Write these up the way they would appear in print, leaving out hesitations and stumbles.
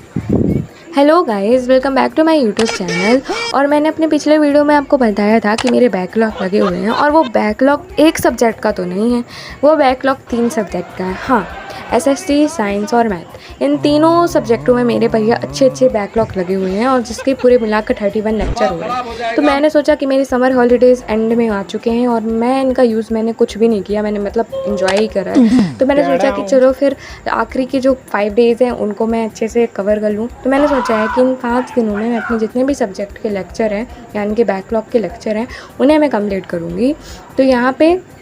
Hello guys, welcome back to my YouTube channel. और मैंने अपने पिछले वीडियो में आपको बताया था कि मेरे बैकलॉग लगे हुए हैं, और वो बैकलॉग एक सब्जेक्ट का तो नहीं है, वो बैकलॉग 3 सब्जेक्ट का है। हाँ, एसएसटी, साइंस और मैथ, इन तीनों सब्जेक्टों में मेरे भैया अच्छे बैकलॉग लगे हुए हैं, और जिसके पूरे मिलाकर 31 लेक्चर हो रहे हैं। तो मैंने सोचा कि मेरी समर हॉलीडेज़ एंड में आ चुके हैं और मैं इनका यूज़ मैंने कुछ भी नहीं किया, मैंने मतलब इन्जॉय ही करा है। तो मैंने सोचा कि चलो फिर आखिरी के जो 5 डेज़ हैं उनको मैं अच्छे से कवर कर लूँ। तो मैंने सोचा है कि इन 5 दिनों में मैं अपने जितने भी सब्जेक्ट के लेक्चर हैं, यानी कि बैकलॉग के लेक्चर हैं, उन्हें मैं कंप्लीट करूँगी। तो यहाँ पे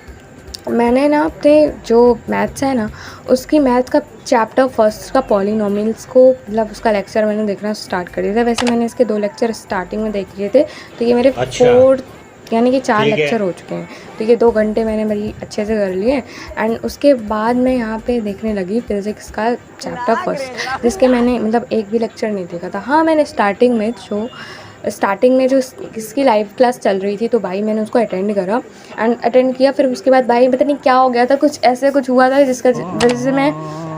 मैंने ना अपने जो मैथ्स है ना, उसकी मैथ्स का चैप्टर फर्स्ट का पॉलिनोमियल्स को मतलब उसका लेक्चर मैंने देखना स्टार्ट कर दिया था। वैसे मैंने इसके 2 लेक्चर स्टार्टिंग में देख लिए थे, तो ये मेरे फोर्थ यानी कि 4 लेक्चर हो चुके हैं। तो ये 2 घंटे मैंने मेरी अच्छे से कर लिए। एंड उसके बाद मैं यहाँ पे देखने लगी फिज़िक्स का चैप्टर फर्स्ट, जिसके मैंने मतलब एक भी लेक्चर नहीं देखा था। हाँ, मैंने स्टार्टिंग में जो इसकी लाइव क्लास चल रही थी, तो भाई मैंने उसको अटेंड किया। फिर उसके बाद भाई पता नहीं क्या हो गया था, कुछ हुआ था जिसका वजह से मैं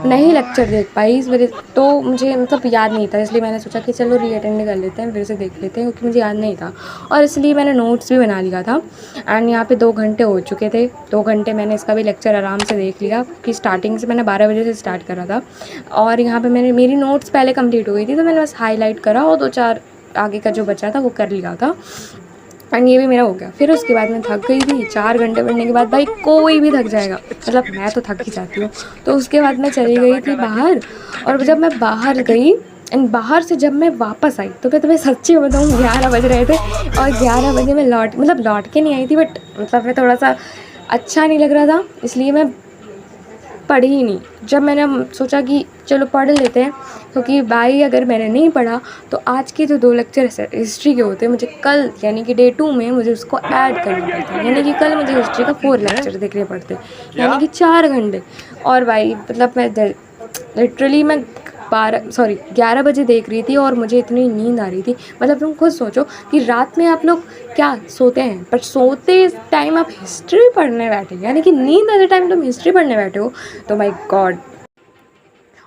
नहीं लेक्चर देख पाई इस वजह। तो मुझे मतलब याद नहीं था, इसलिए मैंने सोचा कि चलो री अटेंड कर लेते हैं, फिर से देख लेते हैं, क्योंकि मुझे याद नहीं था। और इसलिए मैंने नोट्स भी बना लिया था। एंड यहाँ पे 2 घंटे हो चुके थे। 2 घंटे मैंने इसका भी लेक्चर आराम से देख लिया, कि स्टार्टिंग से मैंने 12 बजे से स्टार्ट करा था। और यहाँ पे मेरी नोट्स पहले कंप्लीट हो गई थी, तो मैंने बस हाईलाइट करा और 2-4 आगे का जो बचा था वो कर लिया था। एंड ये भी मेरा हो गया। फिर उसके बाद मैं थक गई थी। 4 घंटे पढ़ने के बाद भाई कोई भी थक जाएगा, मतलब मैं तो थक ही जाती हूँ। तो उसके बाद मैं चली गई थी बाहर, और जब मैं बाहर गई एंड बाहर से जब मैं वापस आई, तो मैं तुम्हें सच्ची बताऊँ 11 बज रहे थे। और 11 बजे मैं लौट के नहीं आई थी, बट मतलब मैं थोड़ा सा अच्छा नहीं लग रहा था, इसलिए मैं पढ़ी ही नहीं। जब मैंने सोचा कि चलो पढ़ लेते हैं, क्योंकि भाई अगर मैंने नहीं पढ़ा तो आज के जो 2 लेक्चर हिस्ट्री के होते हैं, मुझे कल यानी कि डे 2 में मुझे उसको ऐड करना पड़ता, यानी कि कल मुझे हिस्ट्री का 4 लेक्चर देखने पड़ते, यानी कि 4 घंटे। और भाई मतलब मैं लिटरली मैं 11 बजे देख रही थी और मुझे इतनी नींद आ रही थी। मतलब तुम खुद सोचो कि रात में आप लोग क्या सोते हैं, पर सोते टाइम आप हिस्ट्री पढ़ने बैठे, यानी कि नींद आते टाइम तुम हिस्ट्री पढ़ने बैठे हो, तो माय गॉड।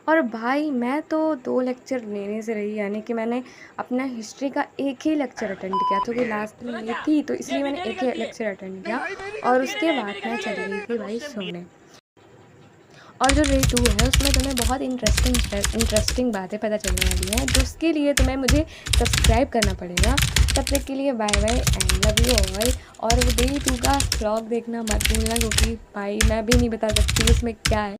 और भाई मैं तो 2 लेक्चर लेने से रही, यानी कि मैंने अपना हिस्ट्री का एक ही लेक्चर अटेंड किया, क्योंकि लास्ट में ये थी, तो इसलिए मैंने एक ही लेक्चर अटेंड किया। और उसके बाद मैं चली गई थी भाई सोने। और जो डे 2 है उसमें तुम्हें बहुत इंटरेस्टिंग बातें पता चलने वाली हैं, जिसके लिए तुम्हें मुझे सब्सक्राइब करना पड़ेगा। तब तक के लिए bye bye and love you all. और वो डे 2 का व्लॉग देखना मत भूलना, क्योंकि भाई मैं भी नहीं बता सकती उसमें क्या है।